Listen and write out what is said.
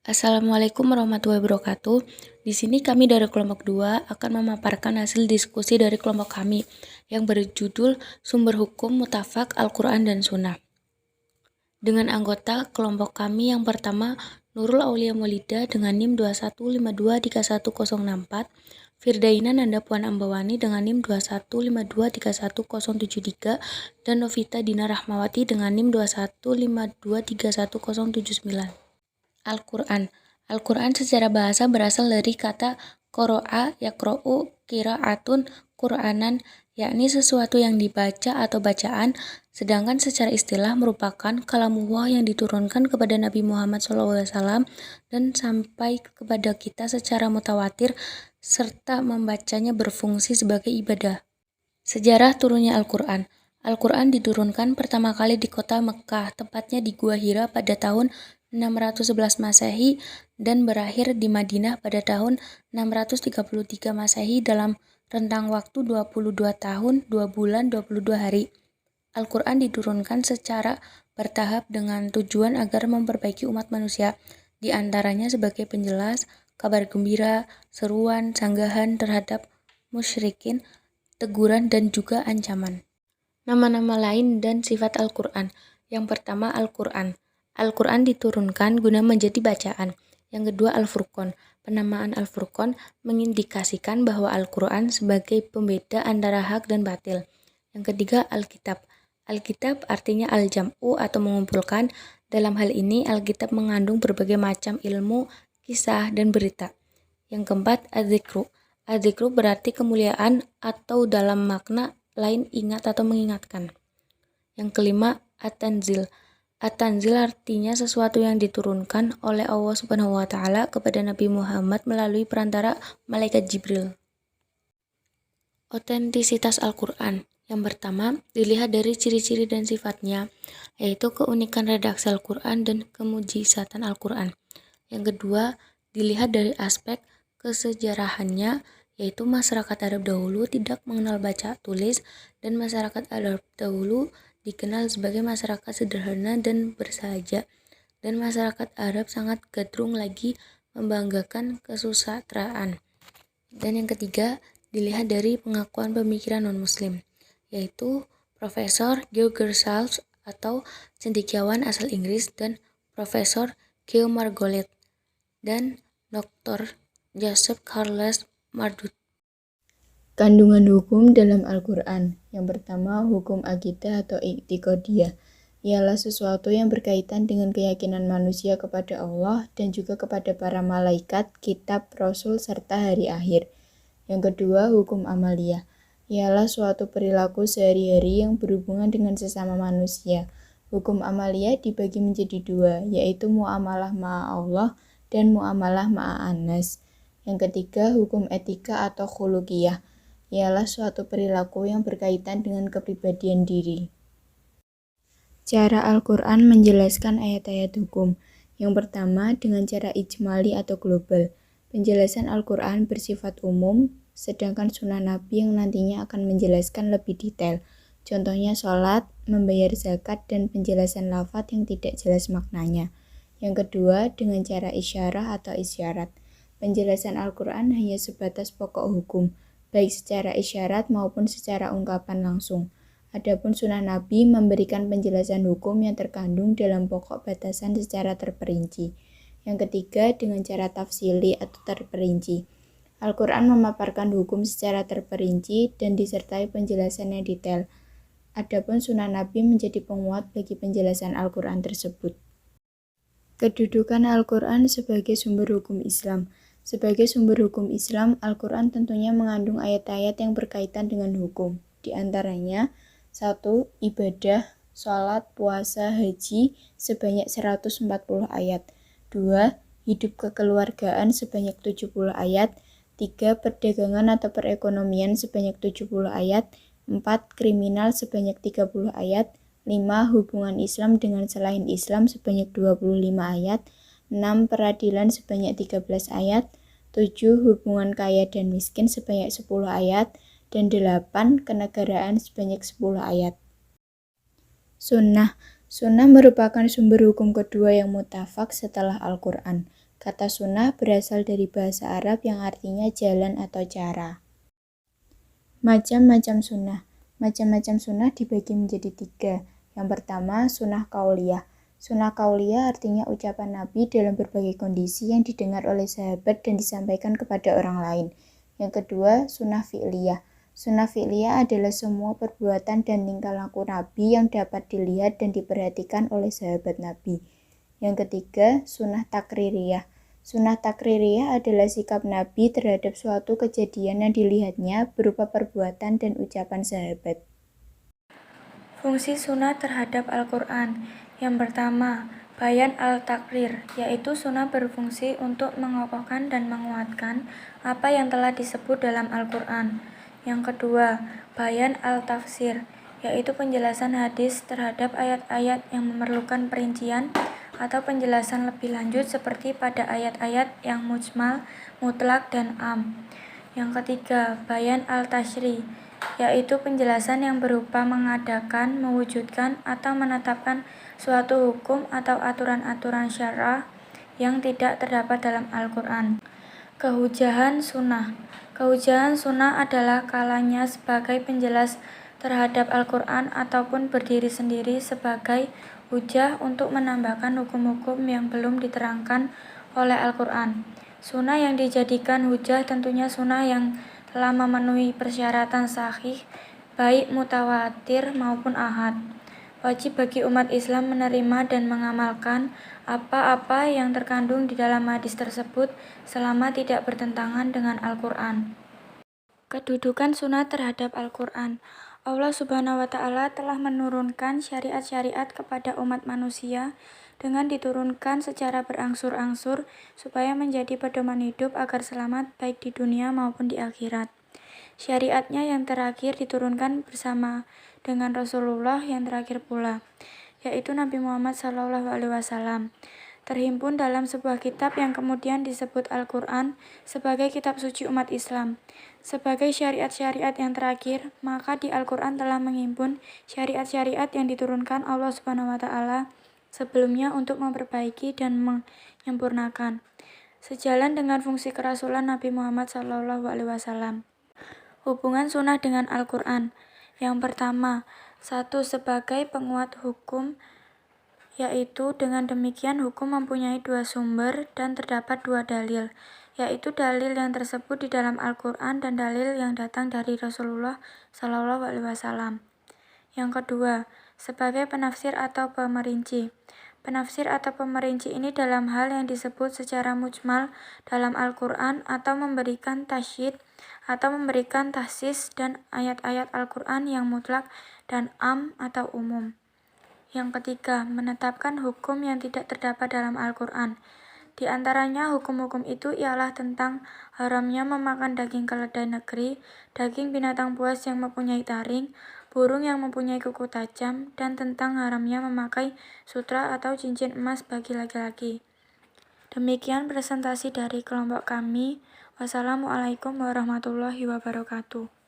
Assalamualaikum warahmatullahi wabarakatuh. Di sini kami dari kelompok 2 akan memaparkan hasil diskusi dari kelompok kami yang berjudul Sumber Hukum Mutafak Al-Quran dan Sunnah. Dengan anggota kelompok kami yang pertama Nurul Aulia Maulida dengan NIM 21523164, Firdaina Nanda Puan Ambawani dengan NIM 21523173, dan Novita Dina Rahmawati dengan NIM 21523179. Al-Quran. Al-Quran secara bahasa berasal dari kata qoro'a yaqro'u qira'atun Qur'anan, yakni sesuatu yang dibaca atau bacaan, sedangkan secara istilah merupakan kalamullah yang diturunkan kepada Nabi Muhammad SAW dan sampai kepada kita secara mutawatir serta membacanya berfungsi sebagai ibadah. Sejarah turunnya Al-Quran. Al-Quran diturunkan pertama kali di kota Mekkah, tepatnya di Gua Hira pada tahun 611 Masehi dan berakhir di Madinah pada tahun 633 Masehi dalam rentang waktu 22 tahun, 2 bulan, 22 hari. Al-Quran diturunkan secara bertahap dengan tujuan agar memperbaiki umat manusia, di antaranya sebagai penjelas, kabar gembira, seruan, sanggahan terhadap musyrikin, teguran, dan juga ancaman. Nama-nama lain dan sifat Al-Quran. Yang pertama, Al-Quran. Al-Quran diturunkan guna menjadi bacaan. Yang kedua, Al-Furqan. Penamaan Al-Furqan mengindikasikan bahwa Al-Quran sebagai pembeda antara hak dan batil. Yang ketiga, Alkitab. Alkitab artinya al-jam'u atau mengumpulkan. Dalam hal ini, Alkitab mengandung berbagai macam ilmu, kisah, dan berita. Yang keempat, Az-Zikru. Az-Zikru berarti kemuliaan atau dalam makna lain ingat atau mengingatkan. Yang kelima, At-Tanzil. At-Tanzil artinya sesuatu yang diturunkan oleh Allah Subhanahu wa Ta'ala kepada Nabi Muhammad melalui perantara malaikat Jibril. Otentisitas Al-Quran. Yang pertama, dilihat dari ciri-ciri dan sifatnya, yaitu keunikan redaksi Al-Quran dan kemujizatan Al-Quran. Yang kedua, dilihat dari aspek kesejarahannya, yaitu masyarakat Arab dahulu tidak mengenal baca tulis dan masyarakat Arab dahulu dikenal sebagai masyarakat sederhana dan bersahaja, dan masyarakat Arab sangat gandrung lagi membanggakan kesusastraan. Dan yang ketiga, dilihat dari pengakuan pemikiran non-muslim, yaitu Profesor George Gershaw atau cendekiawan asal Inggris dan Profesor George Margolet dan Dr. Joseph Carles Mardut. Kandungan hukum dalam Al-Quran. Yang pertama, hukum akidah atau i'tiqadiyah ialah sesuatu yang berkaitan dengan keyakinan manusia kepada Allah dan juga kepada para malaikat, kitab, rasul, serta hari akhir. Yang kedua, hukum amaliyah ialah suatu perilaku sehari-hari yang berhubungan dengan sesama manusia. Hukum amaliyah dibagi menjadi dua, yaitu muamalah ma'a Allah dan muamalah ma'a an-nas. Yang ketiga, hukum etika atau khuluqiyah ialah suatu perilaku yang berkaitan dengan kepribadian diri. Cara Al-Quran menjelaskan ayat-ayat hukum. Yang pertama, dengan cara ijmali atau global. Penjelasan Al-Quran bersifat umum, sedangkan sunnah Nabi yang nantinya akan menjelaskan lebih detail. Contohnya sholat, membayar zakat, dan penjelasan lafadz yang tidak jelas maknanya. Yang kedua, dengan cara isyarah atau isyarat. Penjelasan Al-Quran hanya sebatas pokok hukum, baik secara isyarat maupun secara ungkapan langsung. Adapun sunnah Nabi memberikan penjelasan hukum yang terkandung dalam pokok batasan secara terperinci. Yang ketiga, dengan cara tafsili atau terperinci. Al-Quran memaparkan hukum secara terperinci dan disertai penjelasan yang detail. Adapun sunnah Nabi menjadi penguat bagi penjelasan Al-Quran tersebut. Kedudukan Al-Quran sebagai sumber hukum Islam. Sebagai sumber hukum Islam, Al-Quran tentunya mengandung ayat-ayat yang berkaitan dengan hukum. Di antaranya, 1. Ibadah, sholat, puasa, haji sebanyak 140 ayat. 2. Hidup kekeluargaan sebanyak 70 ayat. 3. Perdagangan atau perekonomian sebanyak 70 ayat. 4. Kriminal sebanyak 30 ayat. 5. Hubungan Islam dengan selain Islam sebanyak 25 ayat. 6. Peradilan sebanyak 13 ayat. 7. Hubungan kaya dan miskin sebanyak 10 ayat. Dan 8. Kenegaraan sebanyak 10 ayat. Sunnah. Sunnah merupakan sumber hukum kedua yang mutafak setelah Al-Quran. Kata sunnah berasal dari bahasa Arab yang artinya jalan atau cara. Macam-macam sunnah. Macam-macam sunnah dibagi menjadi 3. Yang pertama, sunnah kauliyah. Sunnah kauliyah artinya ucapan Nabi dalam berbagai kondisi yang didengar oleh sahabat dan disampaikan kepada orang lain. Yang kedua, sunnah fi'liyah. Sunnah fi'liyah adalah semua perbuatan dan tingkah laku Nabi yang dapat dilihat dan diperhatikan oleh sahabat Nabi. Yang ketiga, sunnah takririyah. Sunnah takririyah adalah sikap Nabi terhadap suatu kejadian yang dilihatnya berupa perbuatan dan ucapan sahabat. Fungsi sunnah terhadap Al-Quran. Yang pertama, bayan al-takrir, yaitu sunnah berfungsi untuk mengokohkan dan menguatkan apa yang telah disebut dalam Al-Quran. Yang kedua, bayan al-tafsir, yaitu penjelasan hadis terhadap ayat-ayat yang memerlukan perincian atau penjelasan lebih lanjut seperti pada ayat-ayat yang mujmal, mutlak, dan am. Yang ketiga, bayan al-tashri, yaitu penjelasan yang berupa mengadakan, mewujudkan, atau menetapkan suatu hukum atau aturan-aturan syar'ah yang tidak terdapat dalam Al-Quran. Kehujahan sunnah. Kehujahan sunnah adalah kalanya sebagai penjelas terhadap Al-Quran ataupun berdiri sendiri sebagai hujah untuk menambahkan hukum-hukum yang belum diterangkan oleh Al-Quran. Sunnah yang dijadikan hujah tentunya sunnah yang telah memenuhi persyaratan sahih, baik mutawatir maupun ahad. Wajib bagi umat Islam menerima dan mengamalkan apa-apa yang terkandung di dalam hadis tersebut selama tidak bertentangan dengan Al-Quran. Kedudukan sunnah terhadap Al-Quran. Allah Subhanahu wa Ta'ala telah menurunkan syariat-syariat kepada umat manusia dengan diturunkan secara berangsur-angsur supaya menjadi pedoman hidup agar selamat baik di dunia maupun di akhirat. Syariatnya yang terakhir diturunkan bersama dengan Rasulullah yang terakhir pula, yaitu Nabi Muhammad SAW, terhimpun dalam sebuah kitab yang kemudian disebut Al-Quran sebagai kitab suci umat Islam. Sebagai syariat-syariat yang terakhir, maka di Al-Quran telah menghimpun syariat-syariat yang diturunkan Allah Subhanahu wa Ta'ala sebelumnya untuk memperbaiki dan menyempurnakan, sejalan dengan fungsi kerasulan Nabi Muhammad SAW. Hubungan sunnah dengan Al-Quran. Yang pertama, 1. Sebagai penguat hukum, yaitu dengan demikian hukum mempunyai 2 sumber dan terdapat 2 dalil, yaitu dalil yang tersebut di dalam Al-Quran dan dalil yang datang dari Rasulullah SAW. Yang kedua, sebagai penafsir atau pemerinci. Penafsir atau pemerinci ini dalam hal yang disebut secara mujmal dalam Al-Quran atau memberikan tasyid atau memberikan tahsis dan ayat-ayat Al-Quran yang mutlak dan am atau umum. Yang ketiga, menetapkan hukum yang tidak terdapat dalam Al-Quran. Di antaranya hukum-hukum itu ialah tentang haramnya memakan daging keledai negeri, daging binatang buas yang mempunyai taring, burung yang mempunyai kuku tajam, dan tentang haramnya memakai sutra atau cincin emas bagi laki-laki. Demikian presentasi dari kelompok kami. Wassalamualaikum warahmatullahi wabarakatuh.